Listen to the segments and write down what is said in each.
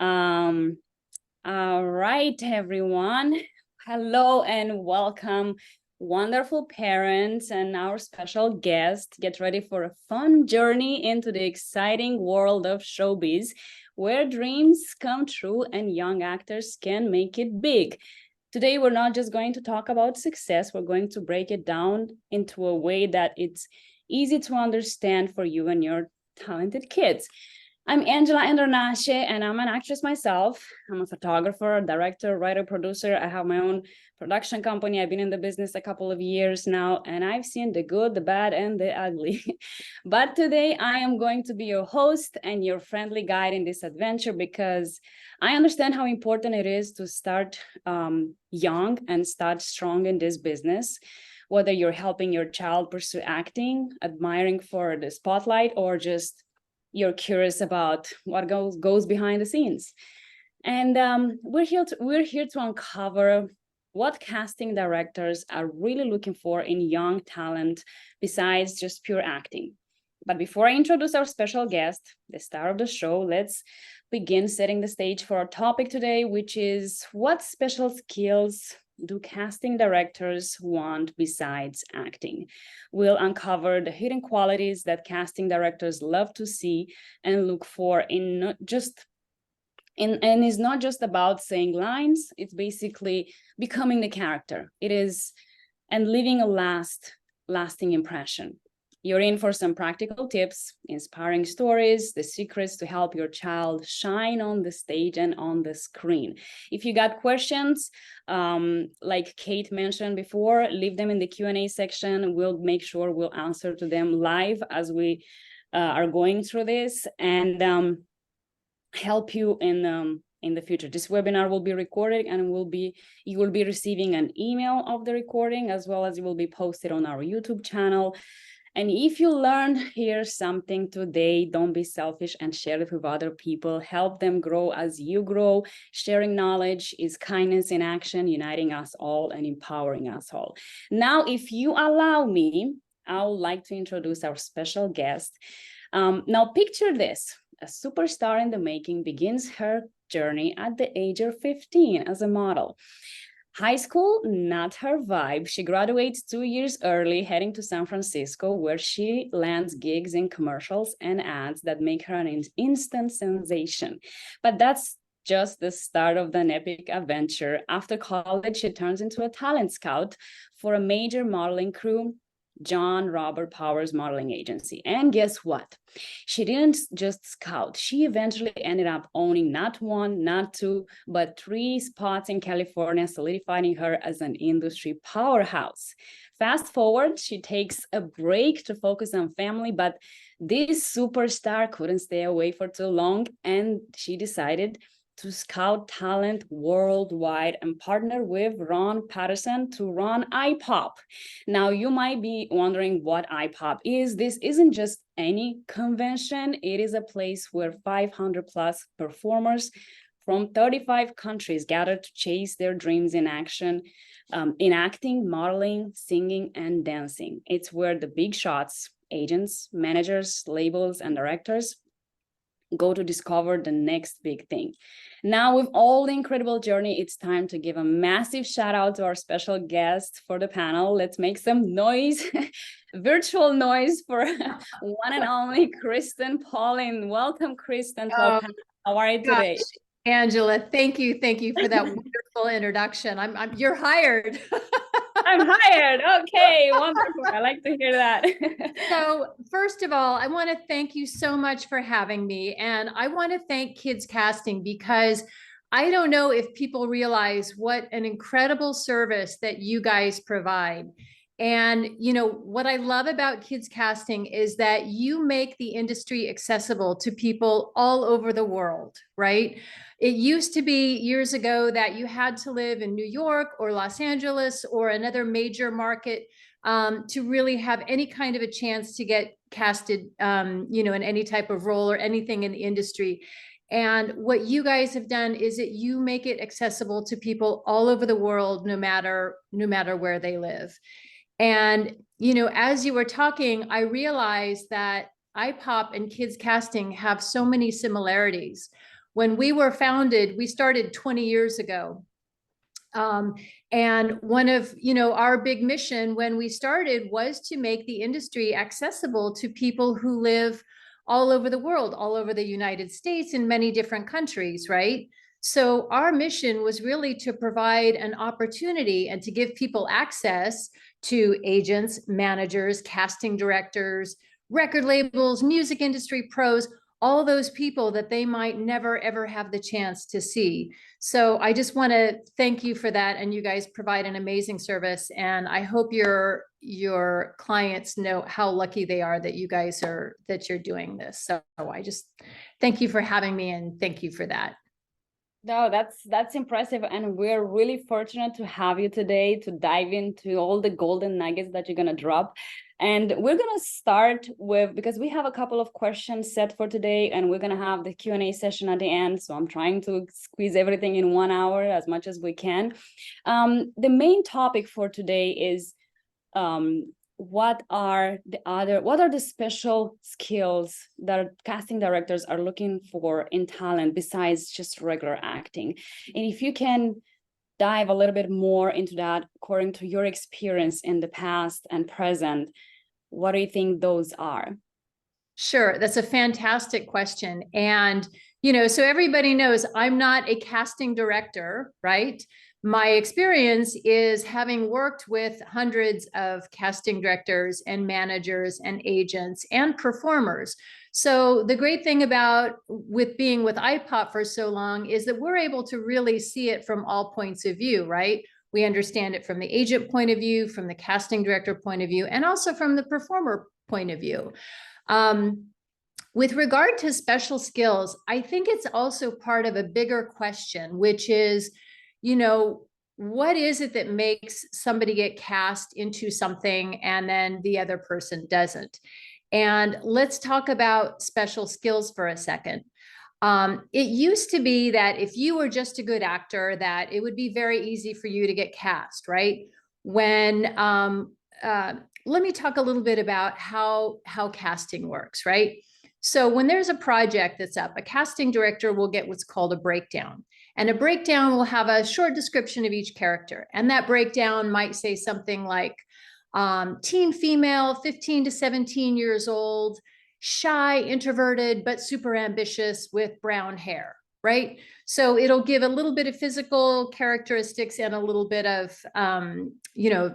Um, all right, everyone. Hello and welcome, wonderful parents and our special guest. Get ready for a fun journey into the exciting world of showbiz, where dreams come true and young actors can make it big. Today, we're not just going to talk about success, we're going to break it down into a way that it's easy to understand for you and your talented kids. I'm Angela Andronache, and I'm an actress myself. I'm a photographer, director, writer, producer. I have my own production company. I've been in the business a couple of years now, and I've seen the good, the bad, and the ugly. But today, I am going to be your host and your friendly guide in this adventure because I understand how important it is to start young and start strong in this business. Whether you're helping your child pursue acting, admiring for the spotlight, or just you're curious about what goes behind the scenes. And we're here to uncover what casting directors are really looking for in young talent besides just pure acting. But before I introduce our special guest, the star of the show, let's begin setting the stage for our topic today, which is what special skills do casting directors want besides acting? We'll uncover the hidden qualities that casting directors love to see and look for and it's not just about saying lines, it's basically becoming the character. It is and leaving a lasting impression. You're in for some practical tips, inspiring stories, the secrets to help your child shine on the stage and on the screen. If you got questions, like Kate mentioned before, leave them in the Q&A section. We'll make sure we'll answer to them live as we are going through this and help you in the future. This webinar will be recorded and you will be receiving an email of the recording, as well as it will be posted on our YouTube channel. And if you learn here something today, don't be selfish and share it with other people. Help them grow as you grow. Sharing knowledge is kindness in action, uniting us all and empowering us all. Now, if you allow me, I would like to introduce our special guest. Now, picture this. A superstar in the making begins her journey at the age of 15 as a model. High school, not her vibe. She graduates 2 years early, heading to San Francisco, where she lands gigs in commercials and ads that make her an instant sensation. But that's just the start of an epic adventure. After college, she turns into a talent scout for a major modeling crew, John Robert Powers Modeling Agency. And guess what? She didn't just scout. She eventually ended up owning not one, not two, but 3 spots in California, solidifying her as an industry powerhouse. Fast forward, she takes a break to focus on family, but this superstar couldn't stay away for too long, and she decided to scout talent worldwide and partner with Ron Patterson to run iPOP. Now, you might be wondering what iPOP is. This isn't just any convention. It is a place where 500 plus performers from 35 countries gather to chase their dreams in action, in acting, modeling, singing, and dancing. It's where the big shots, agents, managers, labels, and directors go to discover the next big thing. Now, with all the incredible journey, it's time to give a massive shout out to our special guest for the panel. Let's make some noise, virtual noise for one and only Kirsten Poulin. Welcome, Kirsten, to our panel. How are you today? Gosh, Angela, thank you for that wonderful introduction. You're hired. I'm hired. Okay, wonderful. I like to hear that. So first of all, I want to thank you so much for having me. And I want to thank Kids Casting because I don't know if people realize what an incredible service that you guys provide. And, you know, what I love about Kids Casting is that you make the industry accessible to people all over the world, right? It used to be years ago that you had to live in New York or Los Angeles or another major market to really have any kind of a chance to get casted, you know, in any type of role or anything in the industry. And what you guys have done is that you make it accessible to people all over the world, no matter where they live. And, you know, as you were talking, I realized that iPOP and Kids Casting have so many similarities. when we were founded, we started 20 years ago. And one of, our big mission when we started was to make the industry accessible to people who live all over the world, all over the United States, in many different countries, right? So our mission was really to provide an opportunity and to give people access to agents, managers, casting directors, record labels, music industry pros, all those people that they might never, ever have the chance to see. So I just want to thank you for that. And you guys provide an amazing service. And I hope your clients know how lucky they are that that you're doing this. So I just thank you for having me, and thank you for that. No, that's impressive. And we're really fortunate to have you today to dive into all the golden nuggets that you're going to drop. And we're going to start with, because we have a couple of questions set for today, and we're going to have the Q&A session at the end. So I'm trying to squeeze everything in 1 hour as much as we can. The main topic for today is what are the special skills that casting directors are looking for in talent besides just regular acting? And if you can dive a little bit more into that, according to your experience in the past and present, what do you think those are? Sure, that's a fantastic question. And, so everybody knows I'm not a casting director, right? My experience is having worked with hundreds of casting directors and managers and agents and performers. So the great thing about being with iPOP for so long is that we're able to really see it from all points of view, right? We understand it from the agent point of view, from the casting director point of view, and also from the performer point of view. With regard to special skills, I think it's also part of a bigger question, which is, what is it that makes somebody get cast into something and then the other person doesn't? And let's talk about special skills for a second. It used to be that if you were just a good actor, that it would be very easy for you to get cast, right? Let me talk a little bit about how casting works, right? So when there's a project that's up, a casting director will get what's called a breakdown. And a breakdown will have a short description of each character. And that breakdown might say something like, teen female, 15 to 17 years old, shy, introverted, but super ambitious with brown hair, right? So it'll give a little bit of physical characteristics and a little bit of,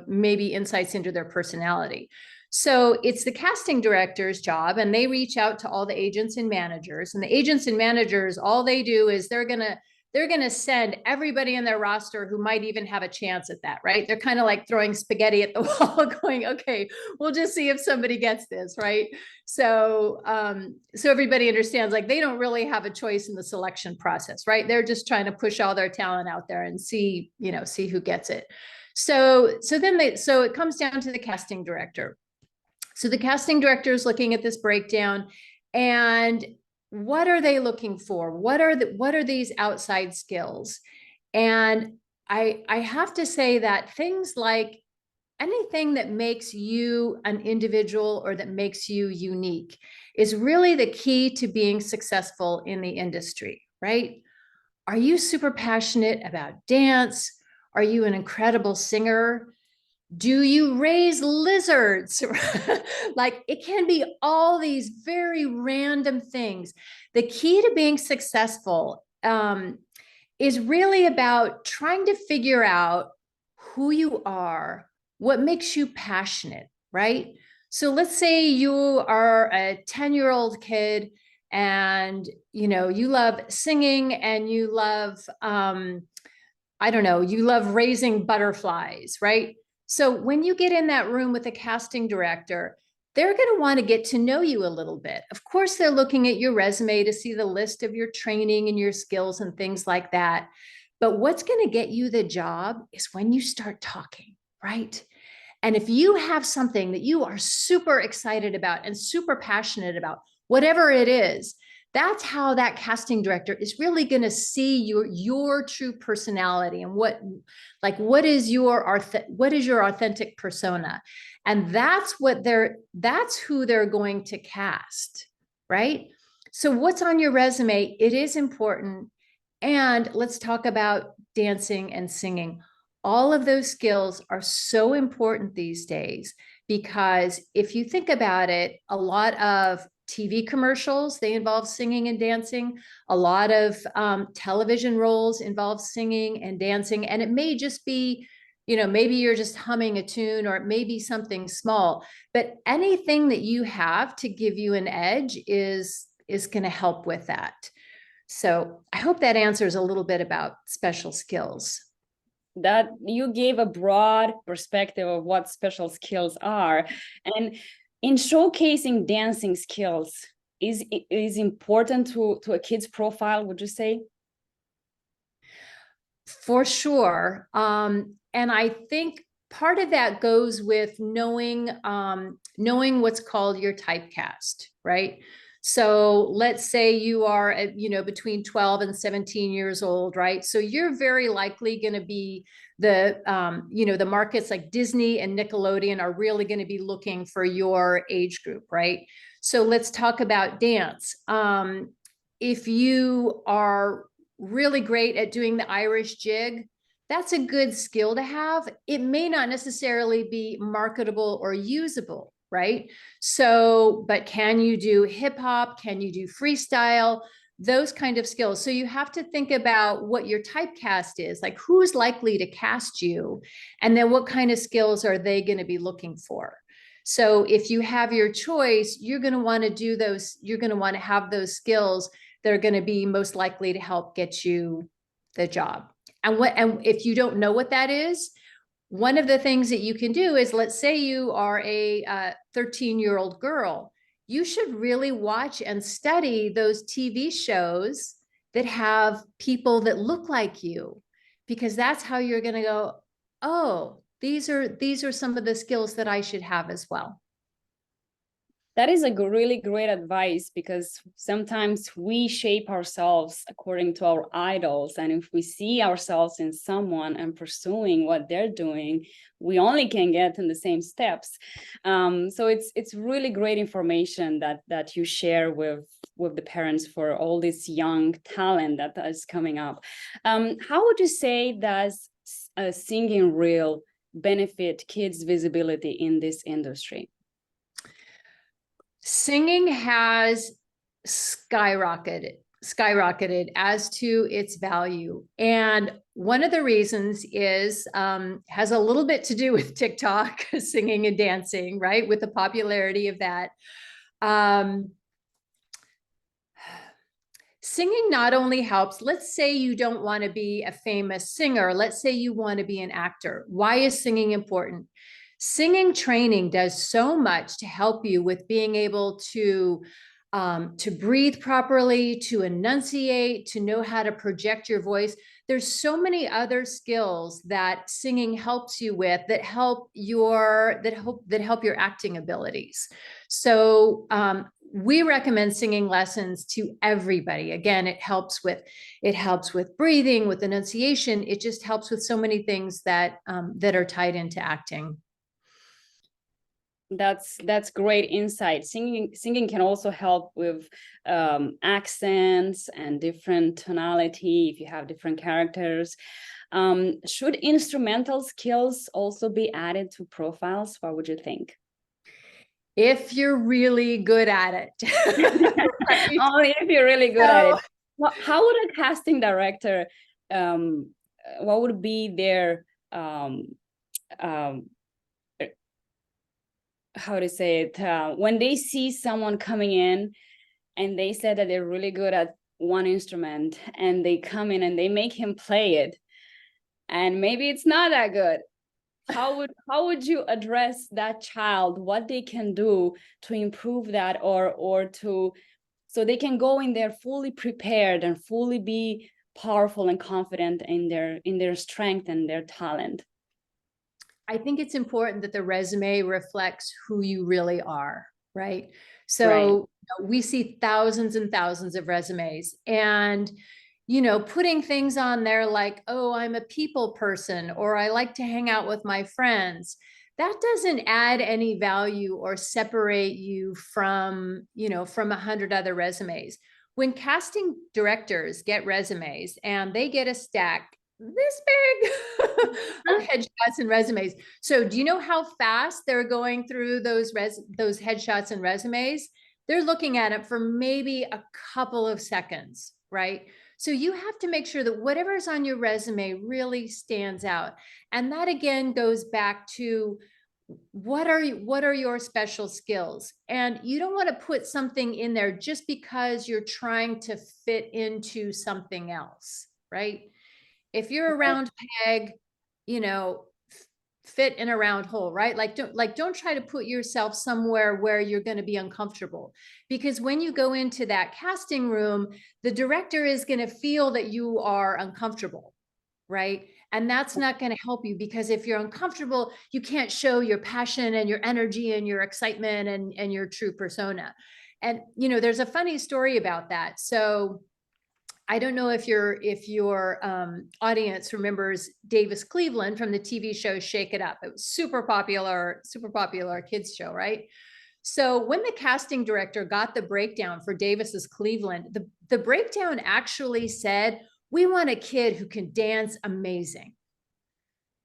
maybe insights into their personality. So it's the casting director's job, and they reach out to all the agents and managers. And the agents and managers, all they do is they're going to send everybody in their roster who might even have a chance at that, right? They're kind of like throwing spaghetti at the wall going, okay, we'll just see if somebody gets this, right? So everybody understands, like, they don't really have a choice in the selection process, right? They're just trying to push all their talent out there and see who gets it. So it comes down to the casting director. So the casting director is looking at this breakdown, and what are they looking for? What are these outside skills? And I have to say that things like anything that makes you an individual or that makes you unique is really the key to being successful in the industry, right? Are you super passionate about dance? Are you an incredible singer? Do you raise lizards? Like, it can be all these very random things. The key to being successful is really about trying to figure out who you are, what makes you passionate, right? So let's say you are a 10-year-old kid and, you love singing and you love, you love raising butterflies, right? So when you get in that room with a casting director, they're going to want to get to know you a little bit. Of course, they're looking at your resume to see the list of your training and your skills and things like that. But what's going to get you the job is when you start talking, right? And if you have something that you are super excited about and super passionate about, whatever it is, that's how that casting director is really going to see your true personality and what is your authentic persona. And that's who they're going to cast, right? So what's on your resume? It is important. And let's talk about dancing and singing. All of those skills are so important these days because if you think about it, a lot of TV commercials, they involve singing and dancing. A lot of television roles involve singing and dancing. And it may just be, maybe you're just humming a tune or it may be something small, but anything that you have to give you an edge is going to help with that. So I hope that answers a little bit about special skills. That you gave a broad perspective of what special skills are. And in showcasing dancing skills is important to a kid's profile, would you say? For sure. And I think part of that goes with knowing what's called your typecast, right? So let's say you are between 12 and 17 years old, right? So you're very likely going to be the markets like Disney and Nickelodeon are really going to be looking for your age group, right? So let's talk about dance. If you are really great at doing the Irish jig, that's a good skill to have. It may not necessarily be marketable or usable, right? So, but can you do hip hop? Can you do freestyle? Those kind of skills. So you have to think about what your typecast is, like who's likely to cast you, and then what kind of skills are they going to be looking for? So if you have your choice, you're going to want to do those, you're going to want to have those skills that are going to be most likely to help get you the job. And if you don't know what that is, one of the things that you can do is, let's say you are a 13-year-old girl, you should really watch and study those TV shows that have people that look like you, because that's how you're going to go, oh, these are some of the skills that I should have as well. That is a really great advice, because sometimes we shape ourselves according to our idols. And if we see ourselves in someone and pursuing what they're doing, we only can get in the same steps. So it's really great information that you share with the parents for all this young talent that is coming up. How would you say does singing reel benefit kids' visibility in this industry? Singing has skyrocketed as to its value. And one of the reasons is has a little bit to do with TikTok, singing and dancing, right? With the popularity of that. Singing not only helps, let's say you don't want to be a famous singer, let's say you want to be an actor. Why is singing important? Singing training does so much to help you with being able to breathe properly, to enunciate, to know how to project your voice. There's so many other skills that singing helps you with that help your acting abilities. So we recommend singing lessons to everybody. Again, it helps with breathing, with enunciation. It just helps with so many things that are tied into acting. That's great insight. Singing can also help with accents and different tonality if you have different characters. Should instrumental skills also be added to profiles? What would you think? If you're really good at it. Right? Only if you're really good at it. Well, how would a casting director, what would be their how to say it, when they see someone coming in and they said that they're really good at one instrument, and they come in and they make him play it, and maybe it's not that good, how would you address that child, what they can do to improve that, or to, so they can go in there fully prepared and fully be powerful and confident in their strength and their talent? I think it's important that the resume reflects who you really are, right? So we see thousands and thousands of resumes, and putting things on there like, oh, I'm a people person, or I like to hang out with my friends. that doesn't add any value or separate you from, from 100 other resumes. When casting directors get resumes and they get a stack this big of headshots and resumes. So do you know how fast they're going through those headshots and resumes? They're looking at it for maybe a couple of seconds, right? So you have to make sure that whatever's on your resume really stands out. And that again goes back to what are your special skills? And you don't want to put something in there just because you're trying to fit into something else, right? If you're a round peg, fit in a round hole, right? Don't try to put yourself somewhere where you're going to be uncomfortable, because when you go into that casting room, the director is going to feel that you are uncomfortable, right? And that's not going to help you, because if you're uncomfortable, you can't show your passion and your energy and your excitement and your true persona. And, there's a funny story about that. So I don't know if your audience remembers Davis Cleveland from the TV show Shake It Up. It was super popular kids show, right? So when the casting director got the breakdown for Davis's Cleveland, the breakdown actually said, "We want a kid who can dance amazing."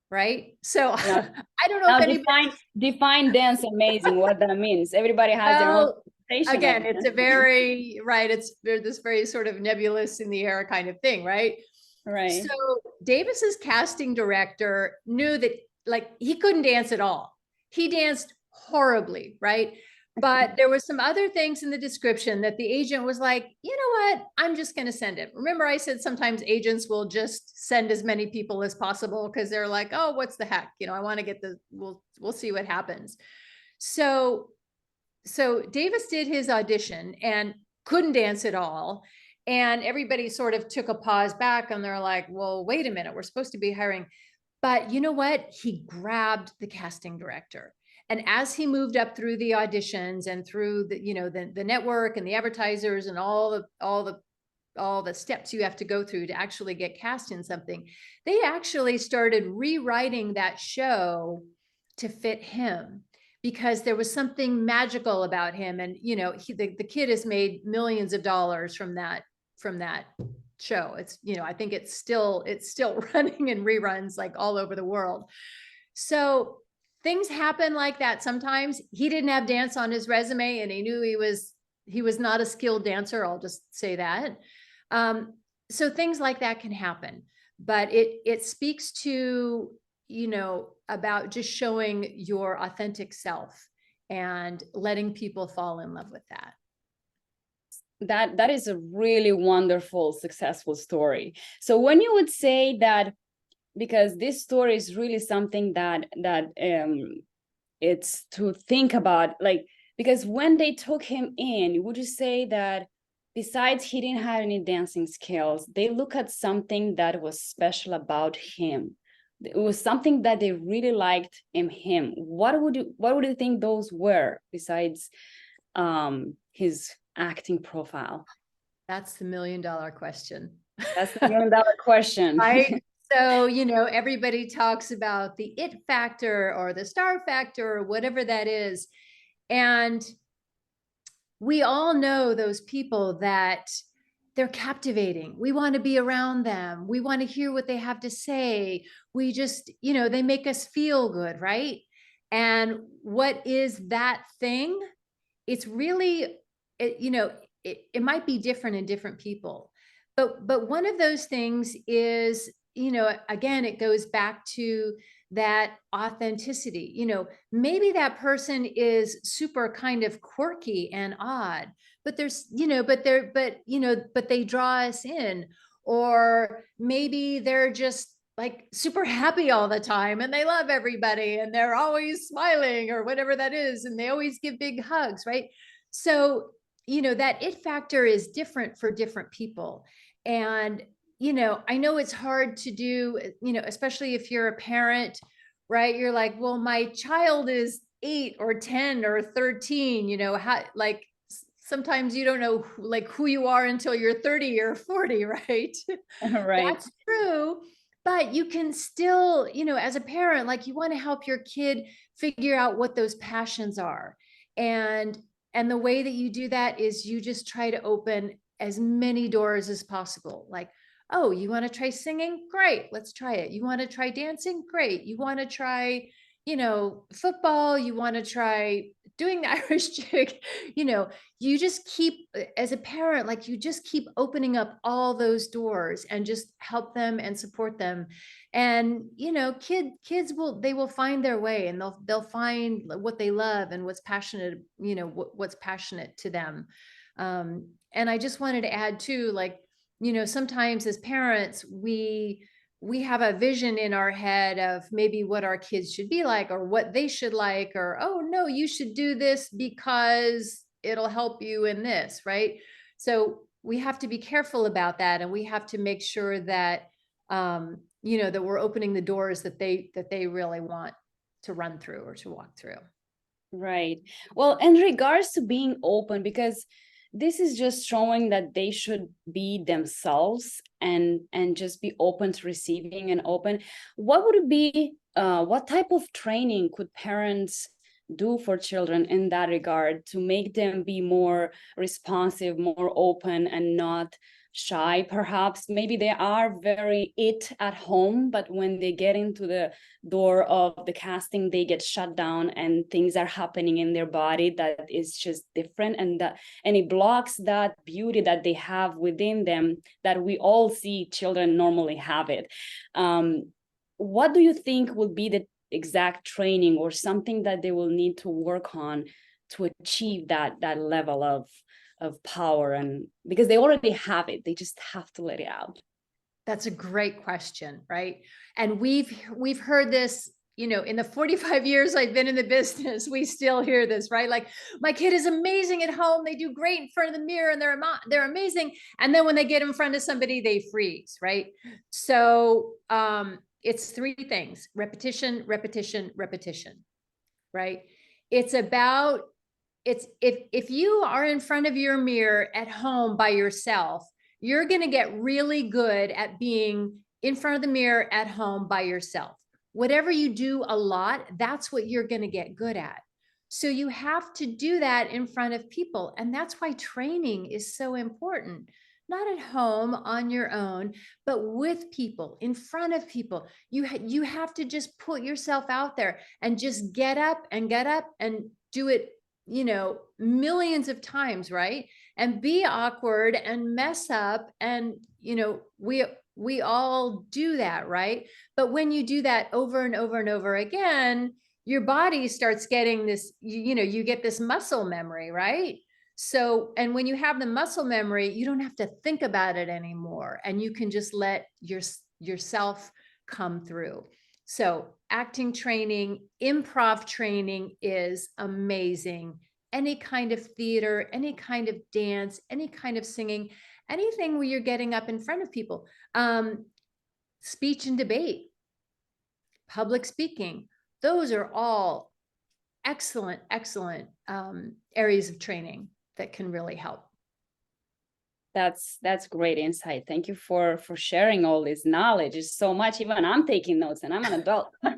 Right? So Yeah. I don't know Now if anybody define dance amazing, what that means. Everybody has their own interpretation again, of it's a very, right, it's this very sort of nebulous in the air kind of thing, right? right. So Davis's casting director knew that he couldn't dance at all. He danced horribly, right? But there was some other things in the description that the agent was like, you know what? I'm just going to send it. Remember, I said sometimes agents will just send as many people as possible because they're like, oh, what's the heck? I want to get we'll see what happens. So Davis did his audition and couldn't dance at all. And everybody sort of took a pause back and they're like, well, wait a minute, we're supposed to be hiring. But you know what? He grabbed the casting director. And as he moved up through the auditions and through the network and the advertisers and all the steps you have to go through to actually get cast in something, they actually started rewriting that show to fit him, because there was something magical about him. And the kid has made millions of dollars from that show. It's I think it's still running in reruns like all over the world. So things happen like that. Sometimes he didn't have dance on his resume and he knew he was not a skilled dancer. I'll just say that. So things like that can happen, but it speaks to, about just showing your authentic self and letting people fall in love with that. That is a really wonderful, successful story. So when you would say that, because this story is really something that it's to think about, because when they took him in, would you say that besides he didn't have any dancing skills, they look at something that was special about him? It was something that they really liked in him. What would you think those were besides his acting profile? That's the $1 million question. That's the $1 million question. Right? So, everybody talks about the it factor or the star factor or whatever that is. And we all know those people that they're captivating. We want to be around them. We want to hear what they have to say. We just, they make us feel good, right? And what is that thing? It's really, it might be different in different people. But one of those things is, again, it goes back to that authenticity. Maybe that person is super kind of quirky and odd, but but they draw us in. Or maybe they're just like super happy all the time and they love everybody and they're always smiling or whatever that is. And they always give big hugs, right? So, that it factor is different for different people. And I know it's hard to do, especially if you're a parent, right? You're like, well, my child is 8 or 10 or 13, how, sometimes you don't know who you are until you're 30 or 40, right? Right. That's true. but you can still, as a parent, like you want to help your kid figure out what those passions are. And the way that you do that is you just try to open as many doors as possible. Like, oh, you want to try singing? Great, let's try it. You want to try dancing? Great. You want to try, football? You want to try doing the Irish jig? You just keep, as a parent, like you just keep opening up all those doors and just help them and support them. And, kids will find their way, and they'll find what they love and what's passionate, what's passionate to them. And I just wanted to add too, like, sometimes as parents, we have a vision in our head of maybe what our kids should be like, or what they should like, or, oh no, you should do this because it'll help you in this, right? So we have to be careful about that. And we have to make sure that, that we're opening the doors that they really want to run through or to walk through. Right. Well, in regards to being open, because this is just showing that they should be themselves and just be open to receiving and open. What would it be? What type of training could parents do for children in that regard to make them be more responsive, more open, and not shy? Perhaps maybe they are very it at home, but when they get into the door of the casting, they get shut down and things are happening in their body that is just different, and it blocks that beauty that they have within them, that we all see children normally have it. What do you think would be the exact training or something that they will need to work on to achieve that level of power? And because they already have it, they just have to let it out. That's a great question, right? And we've heard this, in the 45 years I've been in the business, we still hear this, right? Like, my kid is amazing at home, they do great in front of the mirror, and they're amazing, and then when they get in front of somebody, they freeze, right? So it's three things: repetition, repetition, repetition, right? It's about, if you are in front of your mirror at home by yourself, you're going to get really good at being in front of the mirror at home by yourself. Whatever you do a lot, that's what you're going to get good at. So you have to do that in front of people. And that's why training is so important. Not at home on your own, but with people, in front of people. You have to just put yourself out there and just get up and do it, millions of times, right? And be awkward and mess up. And, we all do that, right? But when you do that over and over and over again, your body starts getting this, you get this muscle memory, right? So, and when you have the muscle memory, you don't have to think about it anymore, and you can just let yourself come through. So acting training, improv training is amazing. Any kind of theater, any kind of dance, any kind of singing, anything where you're getting up in front of people. Speech and debate, public speaking, those are all excellent areas of training that can really help. That's great insight. Thank you for sharing all this knowledge. It's so much. Even I'm taking notes, and I'm an adult. I'm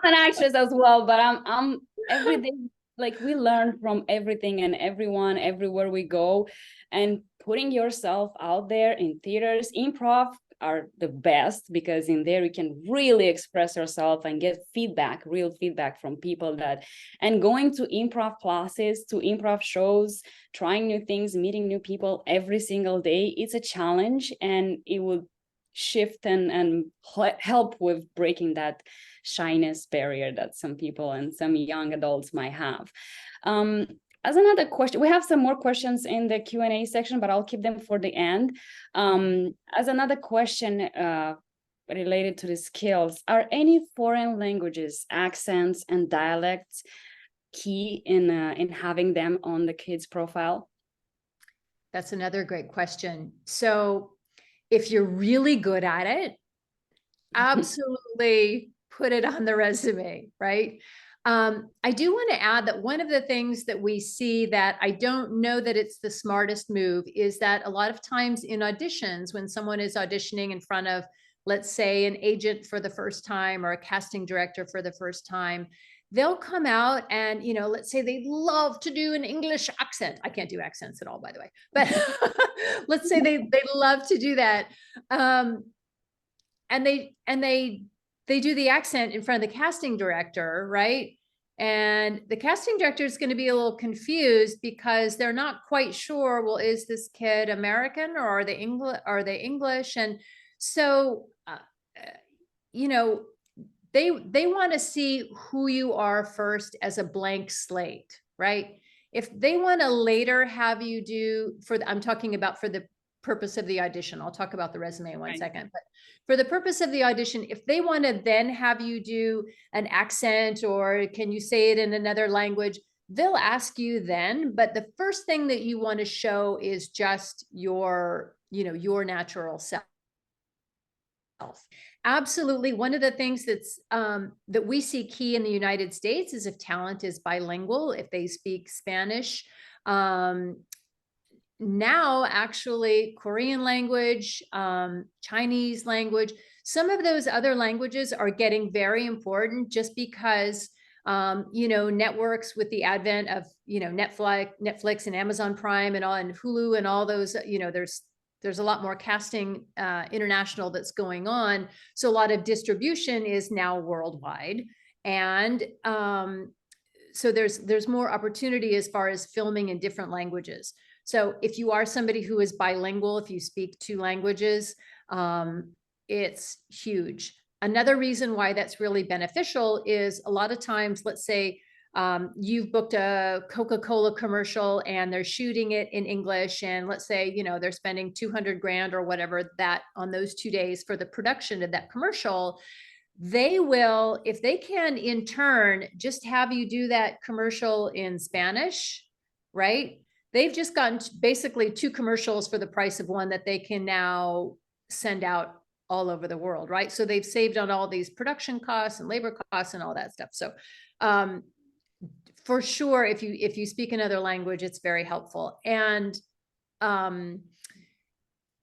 an actress as well, but I'm every day, like, we learn from everything and everyone everywhere we go, and putting yourself out there in theaters, improv are the best, because in there you can really express yourself and get feedback, real feedback from people and going to improv classes, to improv shows, trying new things, meeting new people every single day. It's a challenge, and it will shift and help with breaking that shyness barrier that some people and some young adults might have. As another question, we have some more questions in the Q&A section, but I'll keep them for the end. As another question related to the skills, are any foreign languages, accents, and dialects key in having them on the kids' profile? That's another great question. So if you're really good at it, absolutely put it on the resume, right? I do want to add that one of the things that we see that I don't know that it's the smartest move is that a lot of times in auditions, when someone is auditioning in front of, let's say an agent for the first time or a casting director for the first time, they'll come out and, let's say they love to do an English accent. I can't do accents at all, by the way, but let's say they love to do that. And they do the accent in front of the casting director, right? And the casting director is going to be a little confused because they're not quite sure, well, is this kid American or are they English? And so, they want to see who you are first as a blank slate, right? If they want to later have you do I'm talking about for the purpose of the audition. I'll talk about the resume in one second, but for the purpose of the audition, if they want to then have you do an accent or can you say it in another language, they'll ask you then, but the first thing that you want to show is just your natural self. Absolutely. One of the things that's that we see key in the United States is if talent is bilingual, if they speak Spanish, now actually Korean language, Chinese language, some of those other languages are getting very important just because networks with the advent of Netflix and Amazon Prime and all, and Hulu and all those, there's a lot more casting international that's going on. So a lot of distribution is now worldwide. And so there's more opportunity as far as filming in different languages. So if you are somebody who is bilingual, if you speak 2 languages, it's huge. Another reason why that's really beneficial is a lot of times, let's say you've booked a Coca-Cola commercial and they're shooting it in English. And let's say, they're spending 200 grand or whatever that on those 2 days for the production of that commercial. They will, if they can in turn, just have you do that commercial in Spanish, right? They've just gotten basically 2 commercials for the price of one that they can now send out all over the world, right? So they've saved on all these production costs and labor costs and all that stuff. So for sure, if you speak another language, it's very helpful. And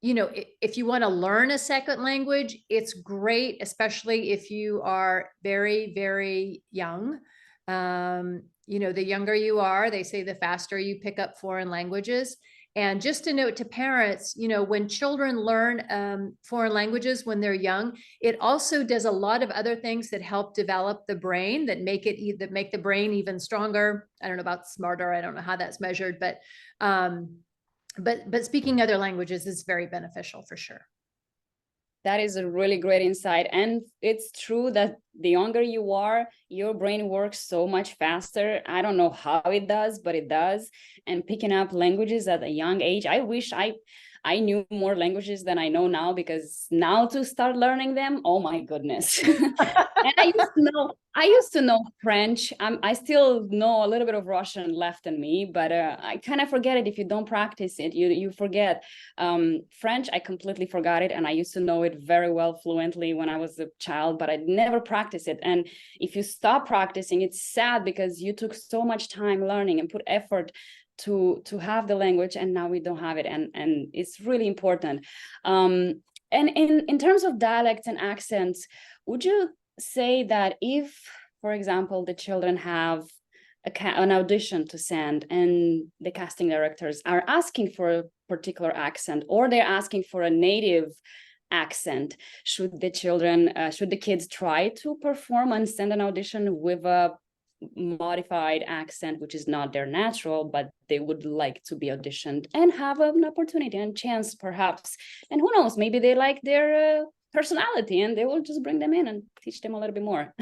if you want to learn a second language, it's great, especially if you are very, very young. The younger you are, they say the faster you pick up foreign languages. And just a note to parents, when children learn foreign languages when they're young, it also does a lot of other things that help develop the brain that make the brain even stronger. I don't know about smarter. I don't know how that's measured, but speaking other languages is very beneficial for sure. That is a really great insight. And it's true that the younger you are, your brain works so much faster. I don't know how it does, but it does. And picking up languages at a young age, I wish I knew more languages than I know now, because now to start learning them, oh my goodness. And I used to know French. I still know a little bit of Russian left in me, but I kind of forget it. If you don't practice it, you forget. French, I completely forgot it. And I used to know it very well fluently when I was a child, but I never practiced it. And if you stop practicing, it's sad because you took so much time learning and put effort to have the language, and now we don't have it, and it's really important. And in terms of dialects and accents, would you say that if, for example, the children have an audition to send and the casting directors are asking for a particular accent, or they're asking for a native accent, should the kids try to perform and send an audition with a modified accent, which is not their natural, but they would like to be auditioned and have an opportunity and chance perhaps? And who knows, maybe they like their personality and they will just bring them in and teach them a little bit more.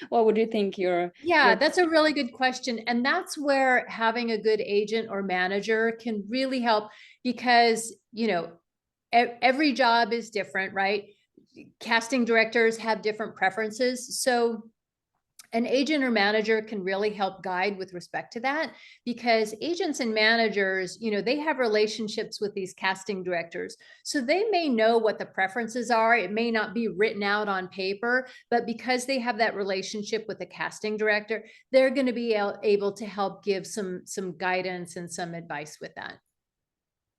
What would you think? That's a really good question. And that's where having a good agent or manager can really help, because every job is different, right? Casting directors have different preferences. So an agent or manager can really help guide with respect to that, because agents and managers, they have relationships with these casting directors. So they may know what the preferences are. It may not be written out on paper, but because they have that relationship with the casting director, they're going to be able to help give some guidance and some advice with that.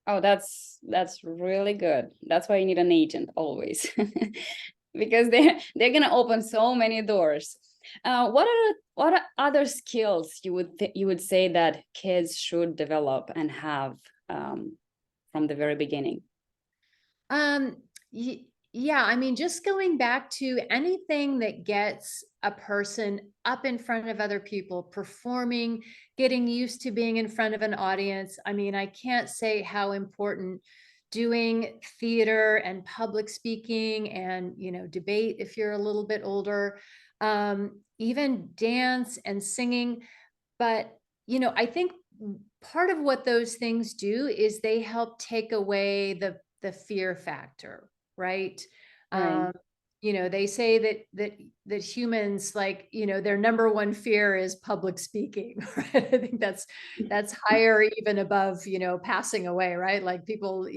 Oh, that's really good. That's why you need an agent always, because they're gonna open so many doors. What are other skills you would say that kids should develop and have from the very beginning? Um, yeah, I mean, just going back to anything that gets a person up in front of other people, performing, getting used to being in front of an audience. I mean, I can't say how important doing theater and public speaking and, debate if you're a little bit older, even dance and singing. But, I think part of what those things do is they help take away the fear factor, right? Right. Um, they say that humans, like, their number one fear is public speaking, right? I think that's higher even above, passing away, right? Like people,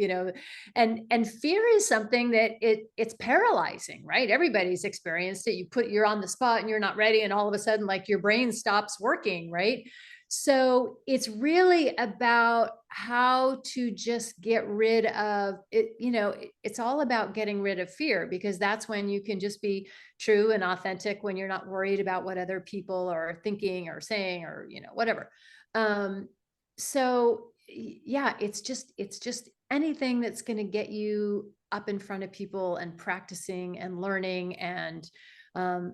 and fear is something that it's paralyzing, right? Everybody's experienced it. You're on the spot and you're not ready, and all of a sudden, like, your brain stops working, right? So it's really about how to just get rid of it. It's all about getting rid of fear, because that's when you can just be true and authentic, when you're not worried about what other people are thinking or saying, or, whatever. Um, so yeah, it's just anything that's going to get you up in front of people and practicing and learning and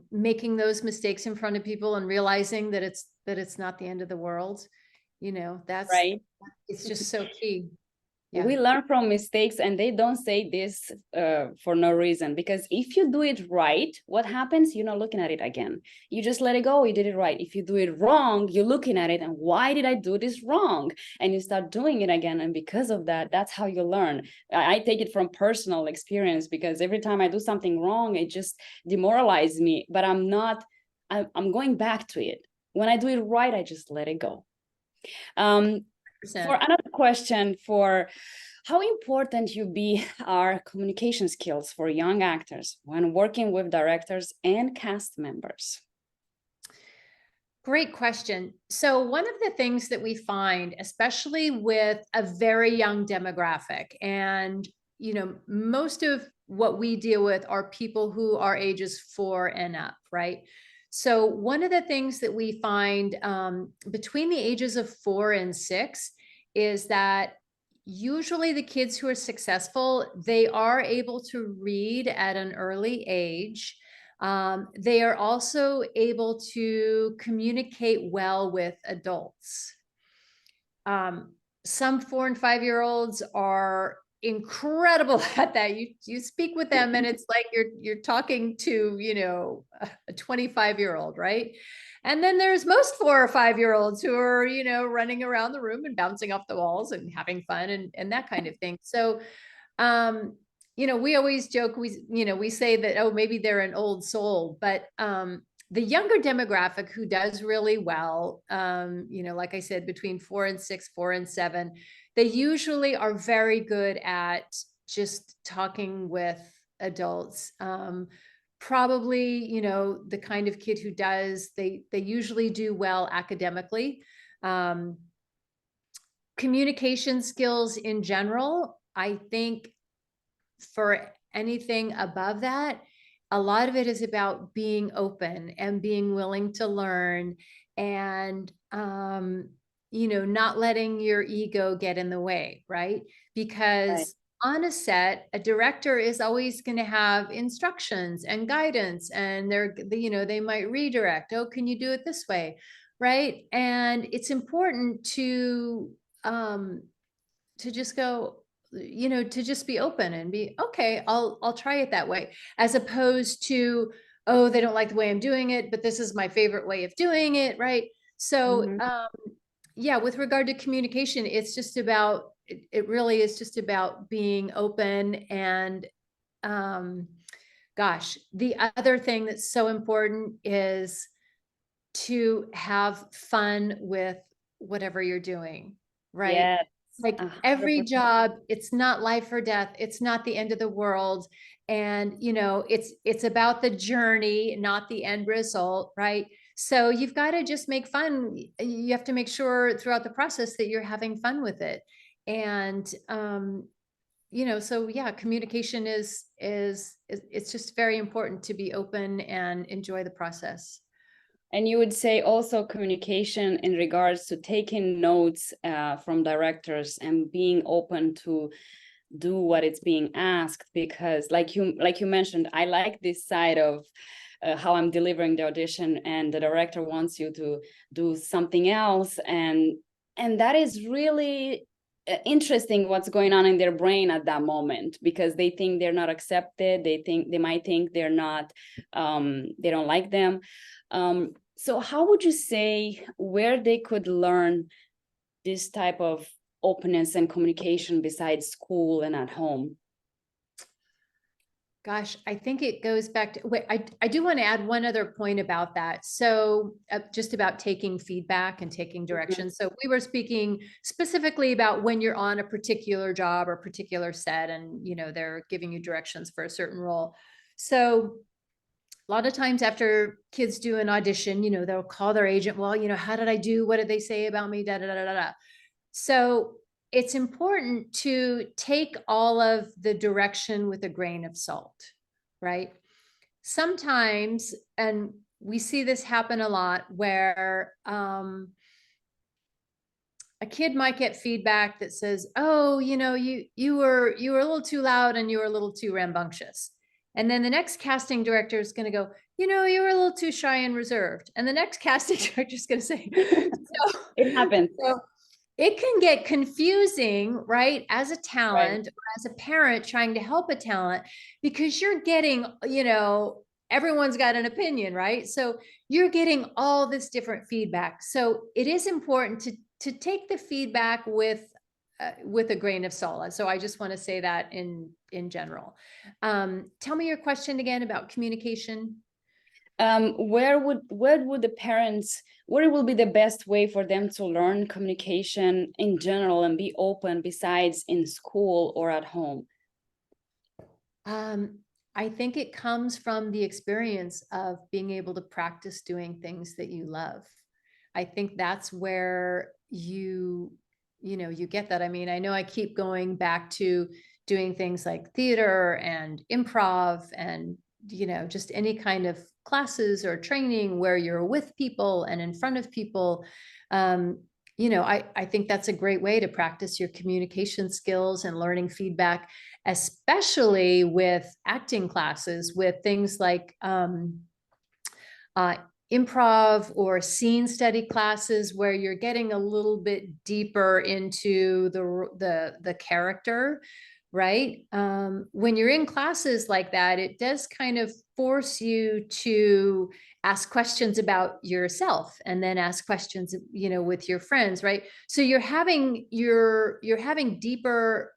making those mistakes in front of people and realizing that it's not the end of the world. That's Right. it's just so key. Yeah. We learn from mistakes, and they don't say this for no reason, because if you do it right, what happens? You're not looking at it again. You just let it go. You did it right. If you do it wrong, you're looking at it and why did I do this wrong? And you start doing it again. And because of that, that's how you learn. I take it from personal experience, because every time I do something wrong, it just demoralizes me, but I'm going back to it. When I do it right, I just let it go. For another question, for how important are communication skills for young actors when working with directors and cast members? Great question. So one of the things that we find, especially with a very young demographic, and most of what we deal with are people who are ages 4 and up, right? So one of the things that we find between the ages of 4 and 6 is that usually the kids who are successful, they are able to read at an early age. They are also able to communicate well with adults. Some 4 and 5-year-olds are incredible at that. You speak with them and it's like you're talking to, a 25-year-old, right? And then there's most 4 or 5-year-olds who are, running around the room and bouncing off the walls and having fun and that kind of thing. So, we always joke, we say that, oh, maybe they're an old soul, but the younger demographic who does really well, like I said, between 4 and 6, 4 and 7, they usually are very good at just talking with adults. Probably, the kind of kid who they usually do well academically. Communication skills in general, I think for anything above that, a lot of it is about being open and being willing to learn and, not letting your ego get in the way, right? Right. Because on a set, a director is always going to have instructions and guidance, and they might redirect. Oh, can you do it this way? Right. And it's important to just go, to just be open and be, okay, I'll try it that way, as opposed to, oh, they don't like the way I'm doing it, but this is my favorite way of doing it, right? So, Mhm. yeah, with regard to communication, it really is just about being open. And gosh, the other thing that's so important is to have fun with whatever you're doing, right? Yes, Like every 100%. job, it's not life or death. It's not the end of the world. And, it's about the journey, not the end result, right? So you've got to just make fun. You have to make sure throughout the process that you're having fun with it. And, you know, so yeah, communication is it's just very important to be open and enjoy the process. And you would say also communication in regards to taking notes from directors and being open to do what it's being asked, because like you mentioned, I like this side of how I'm delivering the audition, and the director wants you to do something else, and that is really interesting what's going on in their brain at that moment, because they think they're not accepted, they might think they're not they don't like them. So how would you say where they could learn this type of openness and communication besides school and at home? Gosh, I think it goes back to, wait, I do want to add one other point about that. So just about taking feedback and taking direction. So we were speaking specifically about when you're on a particular job or particular set, and, you know, they're giving you directions for a certain role. So a lot of times after kids do an audition, you know, they'll call their agent, well, you know, how did I do? What did they say about me? Da, da, da, da, da. So it's important to take all of the direction with a grain of salt, right? Sometimes, and we see this happen a lot, where a kid might get feedback that says, oh, you know, you were a little too loud and you were a little too rambunctious. And then the next casting director is going to go, you know, you were a little too shy and reserved. And the next casting director is going to say, so, It happens. so it can get confusing, right? As a talent, or as a parent trying to help a talent, because you're getting, you know, everyone's got an opinion, right? So you're getting all this different feedback. So it is important to take the feedback with a grain of salt. So I just want to say that in general. Tell me your question again about communication. Where would the parents, where will be the best way for them to learn communication in general and be open besides in school or at home? I think it comes from the experience of being able to practice doing things that you love. I think that's where you know, you get that. I mean, I know I keep going back to doing things like theater and improv and, you know, just any kind of classes or training where you're with people and in front of people. You know, I think that's a great way to practice your communication skills and learning feedback, especially with acting classes, with things like improv or scene study classes, where you're getting a little bit deeper into the character, right? When you're in classes like that, it does kind of force you to ask questions about yourself, and then ask questions, you know, with your friends, right? So you're having deeper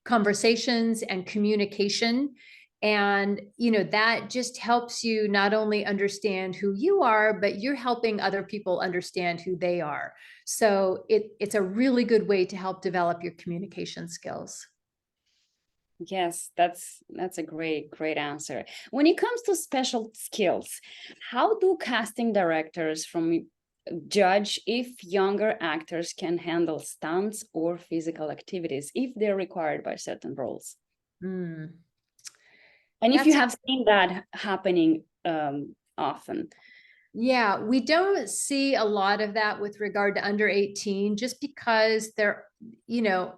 conversations and communication. And, you know, that just helps you not only understand who you are, but you're helping other people understand who they are. So it's a really good way to help develop your communication skills. Yes, that's a great answer. When it comes to special skills, how do casting directors from judge if younger actors can handle stunts or physical activities if they're required by certain roles? Mm. And if you That's have seen that happening often. Yeah, we don't see a lot of that with regard to under 18, just because you know,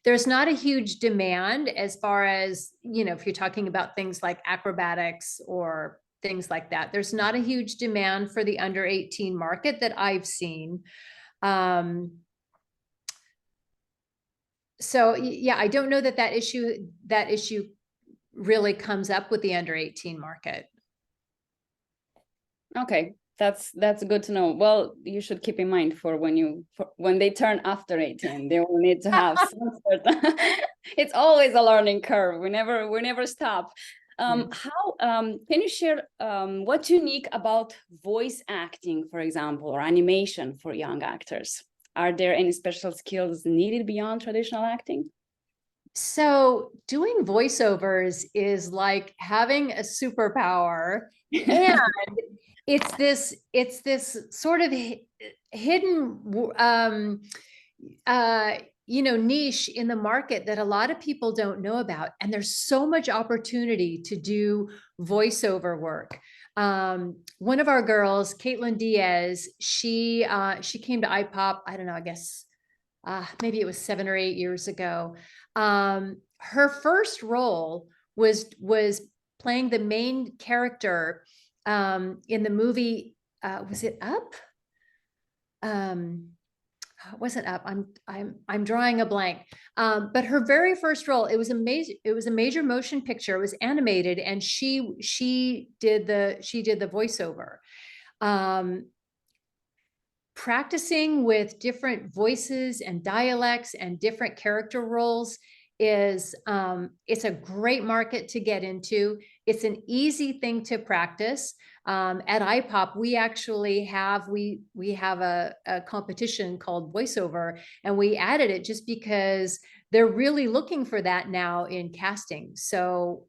there's not a huge demand as far as, you know, if you're talking about things like acrobatics or things like that, there's not a huge demand for the under 18 market that I've seen. So yeah, I don't know that issue really comes up with the under 18 market. Okay, that's good to know. Well, you should keep in mind for when they turn after 18, they will need to have some sort of, it's always a learning curve. We never stop. How can you share what's unique about voice acting, for example, or animation for young actors? Are there any special skills needed beyond traditional acting? So doing voiceovers is like having a superpower, and it's this sort of hidden niche in the market that a lot of people don't know about. And there's so much opportunity to do voiceover work. One of our girls, Caitlin Diaz, she came to iPOP, I don't know, I guess maybe it was 7 or 8 years ago. Her first role was playing the main character in the movie. Was it Up? It wasn't Up. I'm drawing a blank. But her very first role, it was a major motion picture. It was animated, and she did the voiceover. Practicing with different voices and dialects and different character roles is it's a great market to get into. It's an easy thing to practice. At iPOP, we actually have a competition called voiceover, and we added it just because they're really looking for that now in casting. So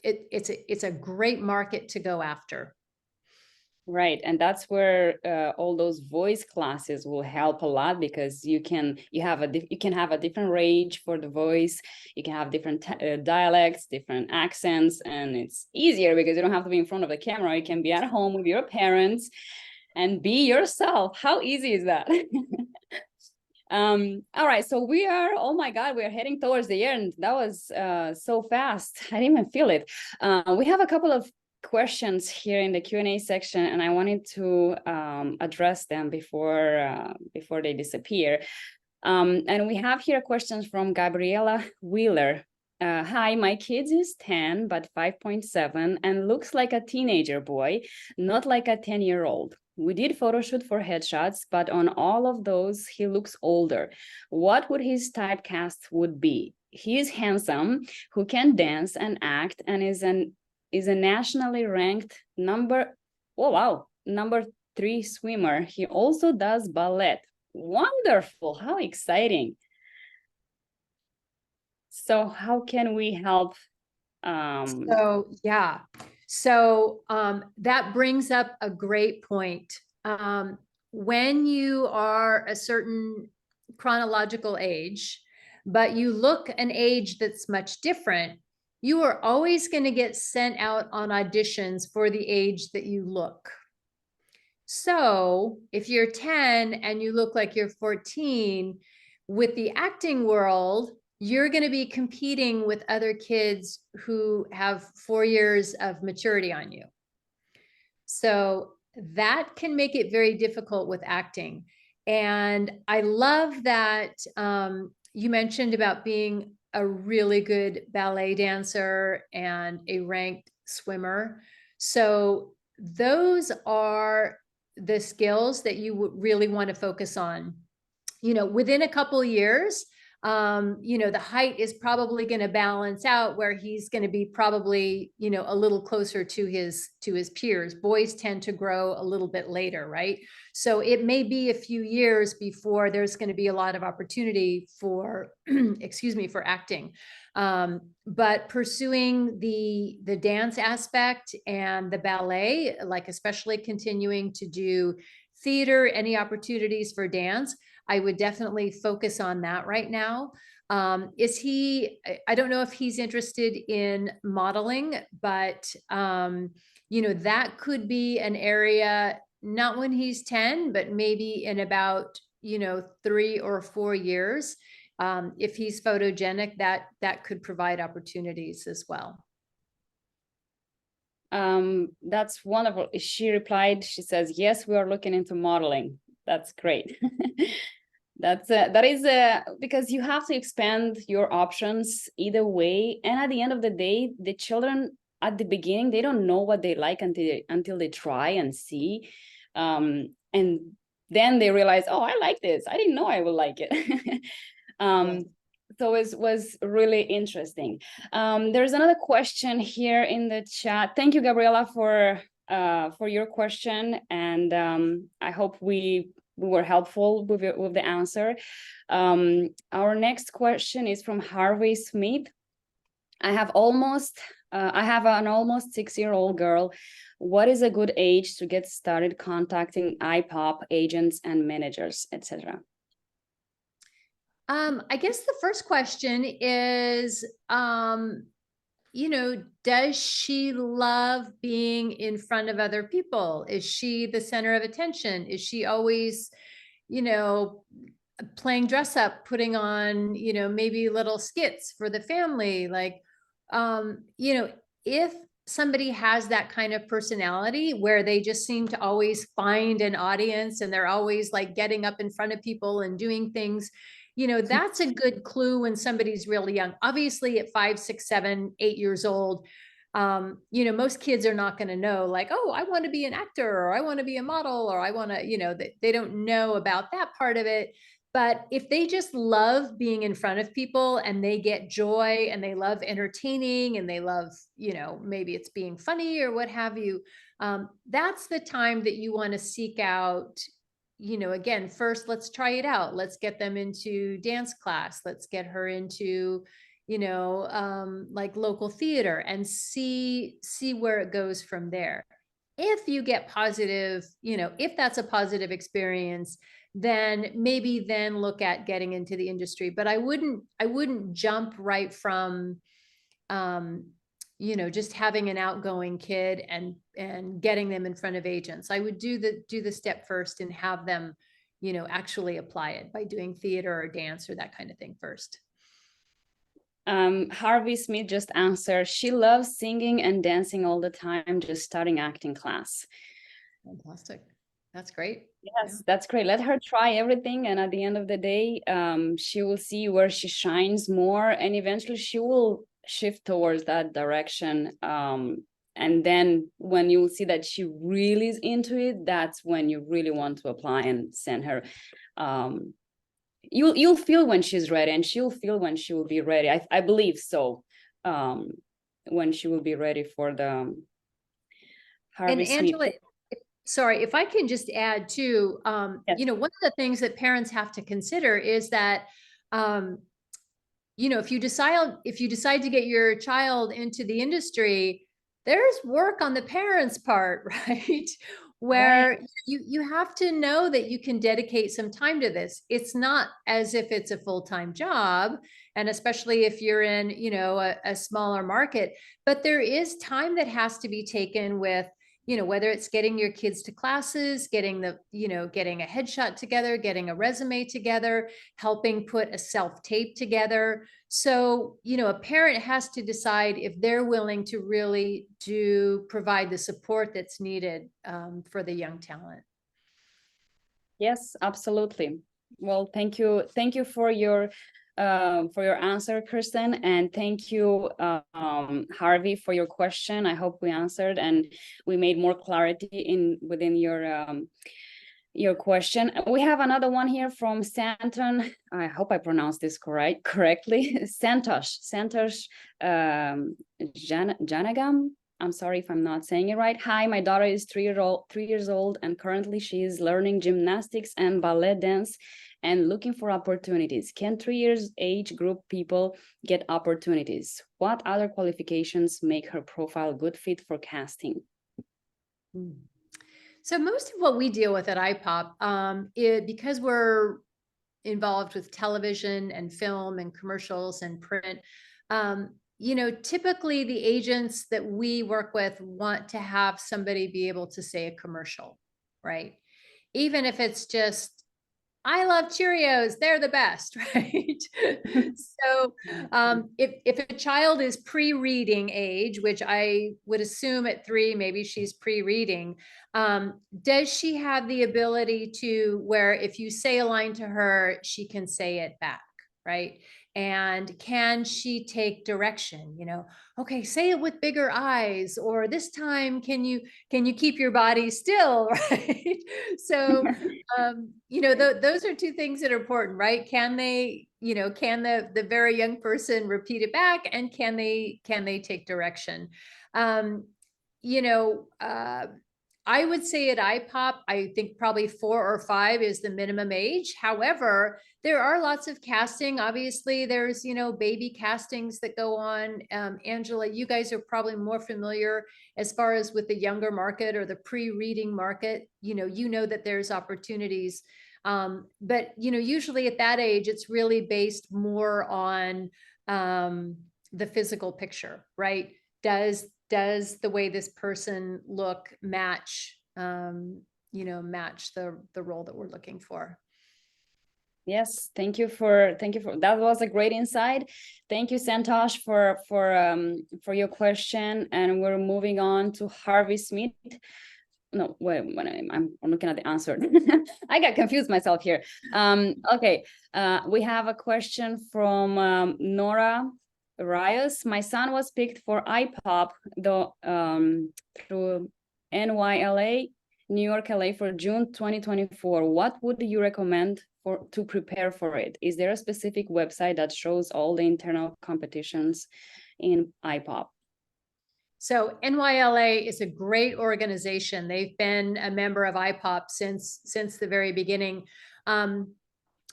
it's a great market to go after. Right, and that's where all those voice classes will help a lot, because you can have a different range for the voice. You can have different dialects, different accents, and it's easier because you don't have to be in front of the camera. You can be at home with your parents and be yourself. How easy is that? All right, so oh my God, we are heading towards the end. That was so fast. I didn't even feel it. We have a couple of questions here in the Q&A section, and I wanted to address them before they disappear. And we have here questions from Gabriela Wheeler. Hi, my kid is 10 but 5.7 and looks like a teenager boy, not like a 10-year-old. We did photo shoot for headshots, but on all of those he looks older. What would his typecast would be? He is handsome, who can dance and act, and is a nationally ranked number 3 swimmer. He also does ballet. Wonderful, how exciting. So how can we help? So that brings up a great point. When you are a certain chronological age, but you look an age that's much different, you are always going to get sent out on auditions for the age that you look. So if you're 10 and you look like you're 14, with the acting world, you're going to be competing with other kids who have 4 years of maturity on you. So that can make it very difficult with acting. And I love that you mentioned about being a really good ballet dancer and a ranked swimmer. So those are the skills that you would really want to focus on. Within a couple of years, the height is probably going to balance out where he's going to be probably, a little closer to his peers. Boys tend to grow a little bit later, right? So it may be a few years before there's going to be a lot of opportunity for, for acting. But pursuing the dance aspect and the ballet, like especially continuing to do theater, any opportunities for dance, I would definitely focus on that right now. I don't know if he's interested in modeling, but that could be an area, not when he's 10, but maybe in about 3 or 4 years. If he's photogenic, that could provide opportunities as well. That's wonderful. She replied, she says, yes, we are looking into modeling. That's great. That is because you have to expand your options either way. And at the end of the day, the children at the beginning, they don't know what they like until they try and see. And then they realize, oh, I like this. I didn't know I would like it. So it was really interesting. There's another question here in the chat. Thank you, Gabriela, for your question. And I hope we were helpful with the answer. Our next question is from Harvey Smith. I have an almost 6-year-old girl. What is a good age to get started contacting iPOP agents and managers, etc.? I guess the first question is, does she love being in front of other people? Is she the center of attention? Is she always, you know, playing dress up, putting on, maybe little skits for the family? Like, if somebody has that kind of personality where they just seem to always find an audience and they're always like getting up in front of people and doing things, that's a good clue when somebody's really young. Obviously at 5, 6, 7, 8 years old, most kids are not going to know like, oh, I want to be an actor, or I want to be a model, or I want to, they don't know about that part of it. But if they just love being in front of people and they get joy and they love entertaining and they love, maybe it's being funny or what have you, that's the time that you want to seek out, again, first, let's try it out. Let's get them into dance class. Let's get her into, like local theater, and see where it goes from there. If you get positive, if that's a positive experience, then maybe then look at getting into the industry. But I wouldn't jump right from, just having an outgoing kid and getting them in front of agents. I would do the step first and have them, actually apply it by doing theater or dance or that kind of thing first. Harvey Smith just answered, she loves singing and dancing all the time, just starting acting class. Fantastic. That's great. Yes, yeah. That's great. Let her try everything. And at the end of the day, she will see where she shines more, and eventually she will shift towards that direction. And then when you will see that she really is into it, that's when you really want to apply and send her. You'll feel when she's ready, and she'll feel when she will be ready. I believe so. When she will be ready for the Harvey and Angela, Smith. Sorry, if I can just add too, Yes. One of the things that parents have to consider is that, if you decide to get your child into the industry, there's work on the parents' part, right? Where Right. you have to know that you can dedicate some time to this. It's not as if it's a full-time job, and especially if you're in, a smaller market, but there is time that has to be taken with, whether it's getting your kids to classes, getting a headshot together, getting a resume together, helping put a self-tape together. So, a parent has to decide if they're willing to really provide the support that's needed for the young talent. Yes, absolutely. Well, thank you. Thank you for your answer, Kirsten, and thank you, Harvey, for your question. I hope we answered and we made more clarity within your question. We have another one here from Santon. I hope I pronounced this correctly. Santosh Janagam. I'm sorry if I'm not saying it right. Hi, my daughter is 3 years old, and currently she is learning gymnastics and ballet dance and looking for opportunities. Can 3 years age group people get opportunities? What other qualifications make her profile good fit for casting? So most of what we deal with at iPOP, because we're involved with television and film and commercials and print, typically the agents that we work with want to have somebody be able to say a commercial, right? Even if it's just, I love Cheerios, they're the best, right? So if a child is pre-reading age, which I would assume at 3, maybe she's pre-reading, does she have the ability to where if you say a line to her, she can say it back, right? And can she take direction? Okay, say it with bigger eyes, or this time, can you keep your body still, right? So, those are 2 things that are important, right? Can they, can the very young person repeat it back, and can they take direction? I would say at iPOP, I think probably 4 or 5 is the minimum age. However, there are lots of casting. Obviously, there's, baby castings that go on. Angela, you guys are probably more familiar as far as with the younger market or the pre-reading market. You know that there's opportunities But, you know, usually at that age, it's really based more on the physical picture, right? Does the way this person look match, you know, match the role that we're looking for? Yes, thank you for that was a great insight. Thank you, Santosh, for your question. And we're moving on to Harvey Smith. No, wait, when I'm looking at the answer. I got confused myself here. Okay, we have a question from Nora Rios. My son was picked for iPOP through NYLA, New York, LA for June 2024. What would you recommend to prepare for it? Is there a specific website that shows all the internal competitions in iPOP? So NYLA is a great organization. They've been a member of iPOP since the very beginning. And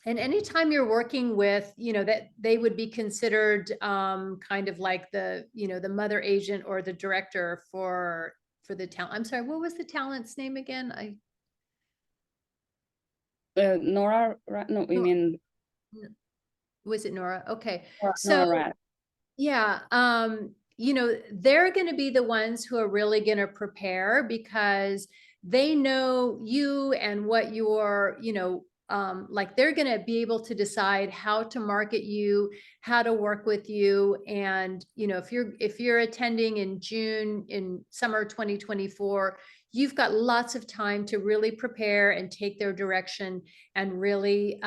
anytime you're working with, you know, that they would be considered kind of like the, you know, the mother agent or the director for the talent. I'm sorry, what was the talent's name again? Nora, no, we mean, was it Nora? Okay. Nora So Rat. yeah, you know, they're going to be the ones who are really going to prepare because they know you and what you're, you know, like they're going to be able to decide how to market you, how to work with you. And, you know, if you're attending in June, in summer 2024, you've got lots of time to really prepare and take their direction and really,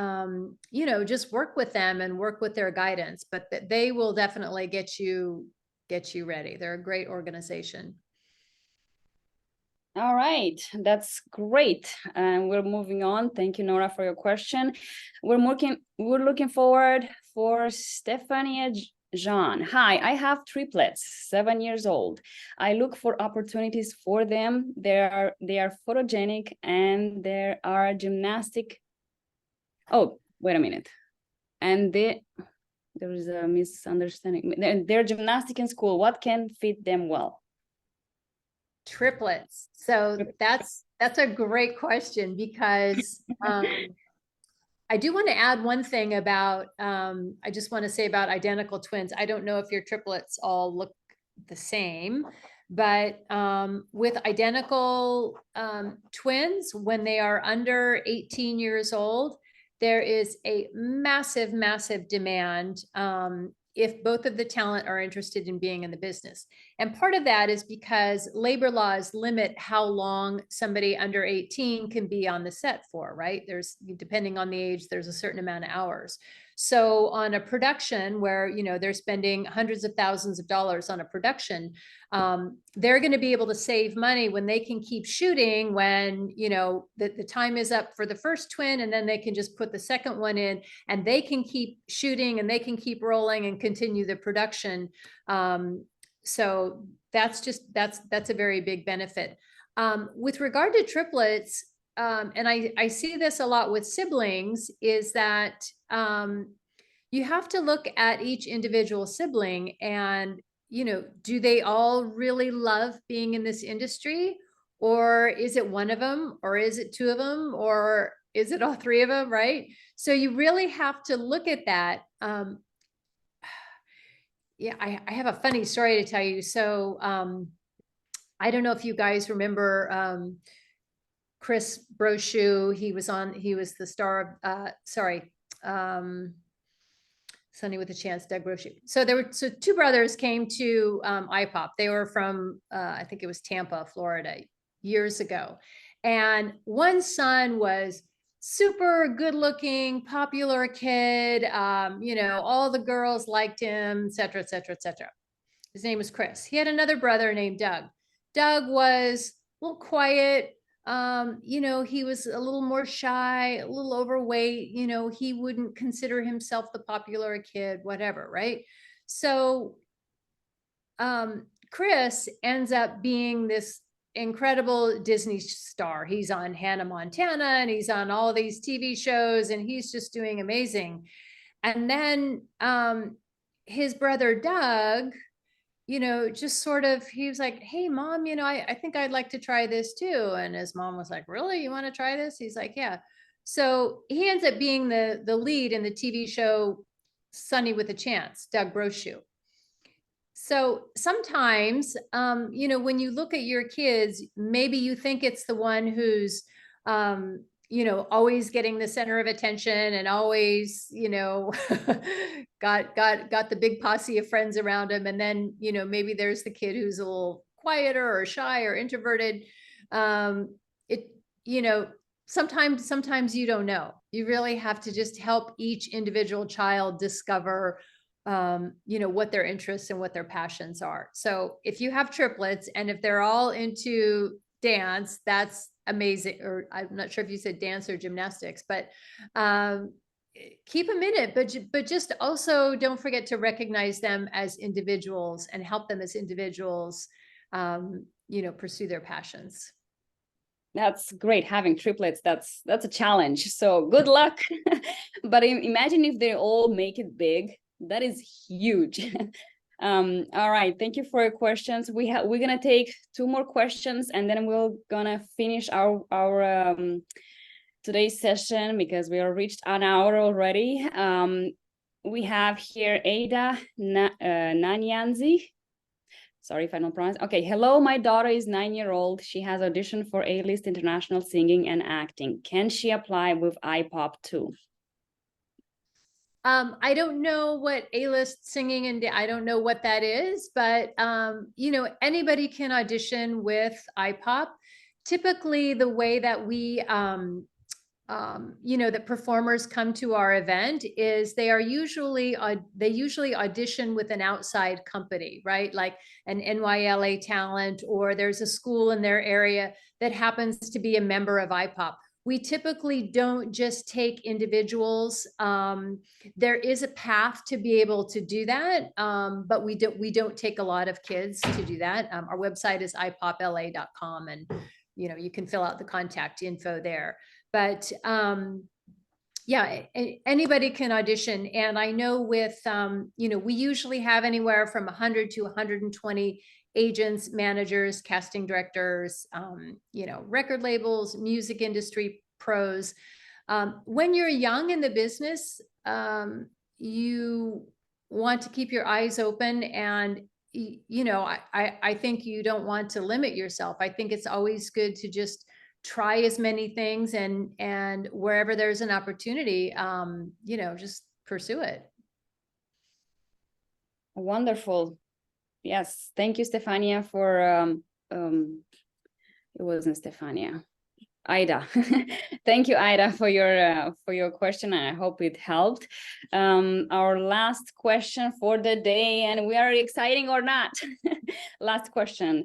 you know, just work with them and work with their guidance, but they will definitely get you ready. They're a great organization. All right, that's great. And we're moving on. Thank you, Nora, for your question. We're looking forward for Stefania Jean. Hi, I have triplets, 7 years old. I look for opportunities for them. They are photogenic and there are gymnastic. Oh, wait a minute. And there is a misunderstanding. They're gymnastic in school. What can fit them well? Triplets. So that's a great question because I do want to add one thing about, I just want to say about identical twins. I don't know if your triplets all look the same, but with identical twins, when they are under 18 years old, there is a massive, massive demand if both of the talent are interested in being in the business. And part of that is because labor laws limit how long somebody under 18 can be on the set for, right? There's, depending on the age, there's a certain amount of hours. So on a production where, you know, they're spending hundreds of thousands of dollars on a production, they're going to be able to save money when they can keep shooting when, you know, the time is up for the first twin, and then they can just put the second one in and they can keep shooting and they can keep rolling and continue the production. So that's a very big benefit. With regard to triplets, and I see this a lot with siblings, is that you have to look at each individual sibling and, you know, do they all really love being in this industry? Or is it one of them? Or is it two of them? Or is it all three of them, right? So you really have to look at that. Yeah, I have a funny story to tell you. So I don't know if you guys remember Chris Brochu. He was the star of, Sunny with a Chance, Doug Brochu. So two brothers came to iPOP. They were from, I think it was Tampa, Florida, years ago. And one son was super good looking, popular kid. You know, all the girls liked him, et cetera, et cetera, et cetera. His name was Chris. He had another brother named Doug. Doug was a little quiet. You know, he was a little more shy, a little overweight. You know, he wouldn't consider himself the popular kid, whatever, right? So Chris ends up being this incredible Disney star. He's on Hannah Montana and he's on all these TV shows and he's just doing amazing. And then his brother Doug, you know, just sort of, he was like, hey, Mom, you know, I think I'd like to try this too. And his mom was like, really? You want to try this? He's like, yeah. So he ends up being the lead in the TV show Sunny with a Chance, Doug Brochu. So sometimes, when you look at your kids, maybe you think it's the one who's, always getting the center of attention and always, got the big posse of friends around him. And then, maybe there's the kid who's a little quieter or shy or introverted. It, sometimes you don't know. You really have to just help each individual child discover what their interests and what their passions are. So if you have triplets and if they're all into dance, that's amazing. Or I'm not sure if you said dance or gymnastics, but keep them in it. But just also don't forget to recognize them as individuals and help them as individuals, pursue their passions. That's great. Having triplets, that's a challenge. So good luck. But imagine if they all make it big. That is huge. All right, thank you for your questions. We're gonna take 2 more questions and then we're gonna finish our today's session because we are reached an hour already. We have here Ada Nanyanzi. Sorry if I don't pronounce. Okay, hello, my daughter is 9-year-old. She has auditioned for A-list international singing and acting. Can she apply with iPOP too? I don't know what A-list singing and I don't know what that is, but anybody can audition with iPOP. Typically, the way that we that performers come to our event is they usually audition with an outside company, right? Like an NYLA talent, or there's a school in their area that happens to be a member of iPOP. We typically don't just take individuals. There is a path to be able to do that, but we don't take a lot of kids to do that. Our website is ipopla.com, and you can fill out the contact info there. But yeah, anybody can audition. And I know with, we usually have anywhere from 100 to 120 agents, managers, casting directors, record labels, music industry pros. When you're young in the business, you want to keep your eyes open, and I think you don't want to limit yourself. I think it's always good to just try as many things, and wherever there's an opportunity, just pursue it. Wonderful. Yes, thank you, Stefania, for it wasn't Stefania, Ida. Thank you, Ida, for your question, and I hope it helped. Our last question for the day, and we are exciting or not. Last question,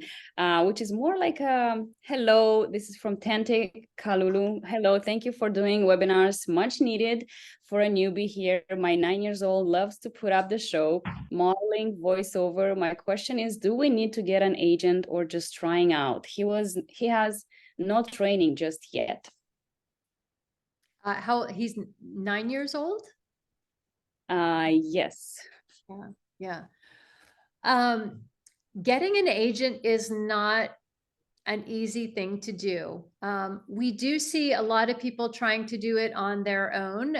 which is more like a hello. This is from Tente Kalulu. Hello, thank you for doing webinars, much needed for a newbie here. My 9-year-old loves to put up the show, modeling, voiceover. My question is, do we need to get an agent or just trying out? He has no training just yet. He's 9 years old? Yes. Yeah. Getting an agent is not an easy thing to do. We do see a lot of people trying to do it on their own.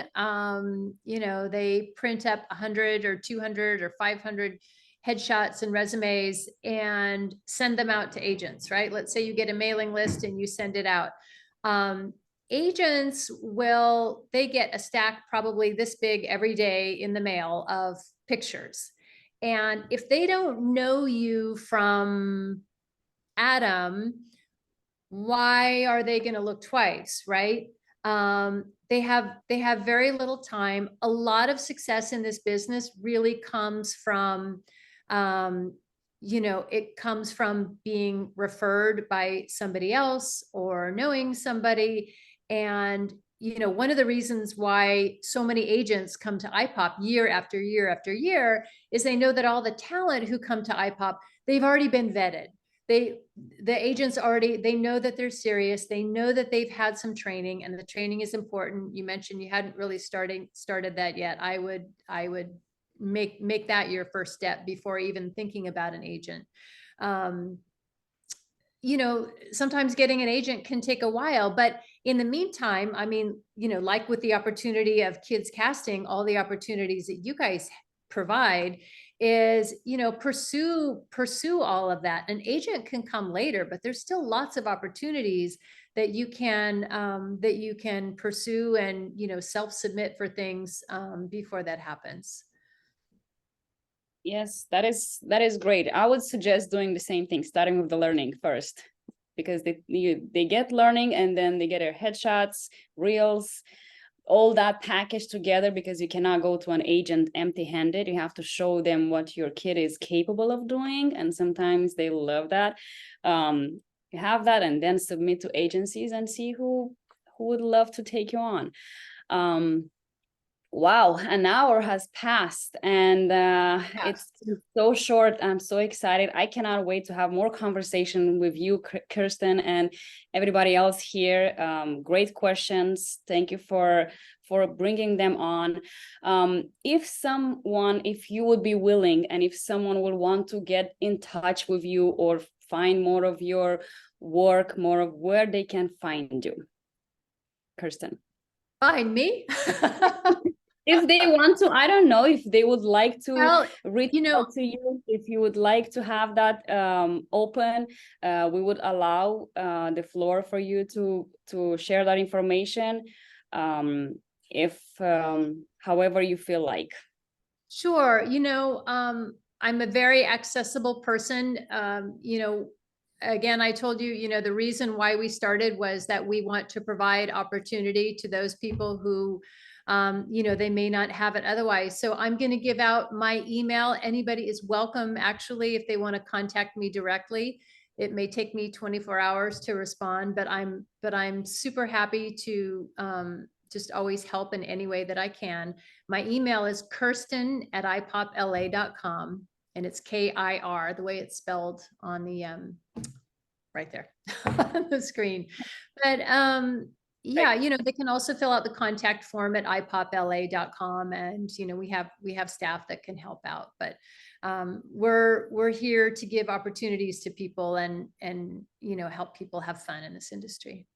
They print up 100 or 200 or 500 headshots and resumes and send them out to agents, right? Let's say you get a mailing list and you send it out. Agents they get a stack probably this big every day in the mail of pictures. And if they don't know you from Adam, why are they going to look twice, right? They have very little time. A lot of success in this business really comes from, it comes from being referred by somebody else or knowing somebody. And, one of the reasons why so many agents come to iPOP year after year after year is they know that all the talent who come to iPOP, they've already been vetted. The agents they know that they're serious. They know that they've had some training, and the training is important. You mentioned you hadn't really started that yet. I would make that your first step before even thinking about an agent. Sometimes getting an agent can take a while, but in the meantime, I mean, like with the opportunity of kids casting, all the opportunities that you guys provide is, pursue all of that. An agent can come later, but there's still lots of opportunities that you can pursue and, self-submit for things before that happens. Yes, that is great. I would suggest doing the same thing, starting with the learning first, because they get learning and then they get their headshots, reels, all that packaged together, because you cannot go to an agent empty-handed. You have to show them what your kid is capable of doing, and sometimes they love that. You have that and then submit to agencies and see who would love to take you on. Wow, an hour has passed, and it's so short. I'm so excited. I cannot wait to have more conversation with you, Kirsten, and everybody else here. Great questions. Thank you for bringing them on. If you would be willing, and if someone would want to get in touch with you or find more of your work, more of where they can find you, Kirsten. Find me. If they want to, I don't know, if they would like to reach out to you, if you would like to have that open, we would allow the floor for you to share that information, if however you feel like. Sure. I'm a very accessible person. Again, I told you, the reason why we started was that we want to provide opportunity to those people who they may not have it otherwise. So I'm going to give out my email. Anybody is welcome, actually, if they want to contact me directly. It may take me 24 hours to respond, but I'm super happy to just always help in any way that I can. My email is kirsten@ipopla.com, and it's KIR, the way it's spelled on the right there on the screen. But yeah, they can also fill out the contact form at ipopla.com, and we have staff that can help out. But we're here to give opportunities to people and help people have fun in this industry.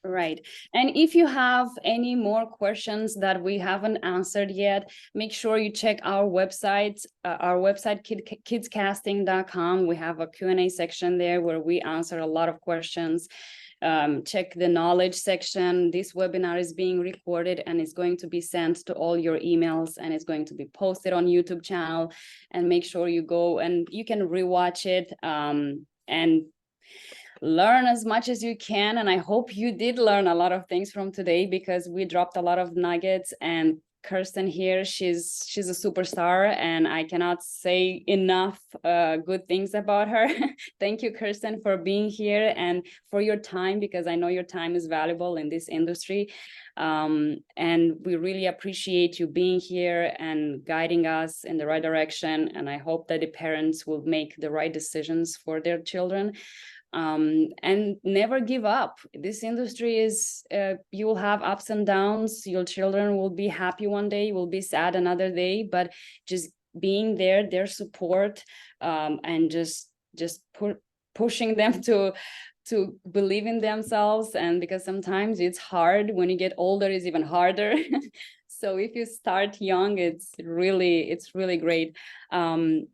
Right. And if you have any more questions that we haven't answered yet, make sure you check our website, kidscasting.com. We have a Q&A section there where we answer a lot of questions. Check the knowledge section. This webinar is being recorded and is going to be sent to all your emails, and it's going to be posted on YouTube channel. And make sure you go and you can rewatch it and learn as much as you can. And I hope you did learn a lot of things from today, because we dropped a lot of nuggets. And Kirsten here, she's a superstar, and I cannot say enough good things about her. Thank you, Kirsten, for being here and for your time, because I know your time is valuable in this industry. And we really appreciate you being here and guiding us in the right direction. And I hope that the parents will make the right decisions for their children. And never give up. This industry is, you will have ups and downs. Your children will be happy one day, will be sad another day, but just being there, their support, and just pushing them to believe in themselves. And because sometimes it's hard, when you get older, it's even harder. So if you start young, it's really great. And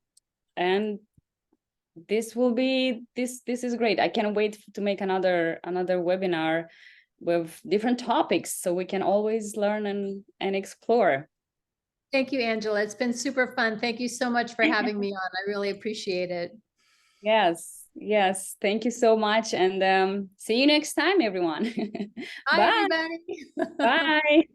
this is great. I can't wait to make another webinar with different topics, so we can always learn and explore. Thank you, Angela. It's been super fun. Thank you so much for having me on. I really appreciate it. Yes. Thank you so much. And see you next time, everyone. Bye, everybody. Bye.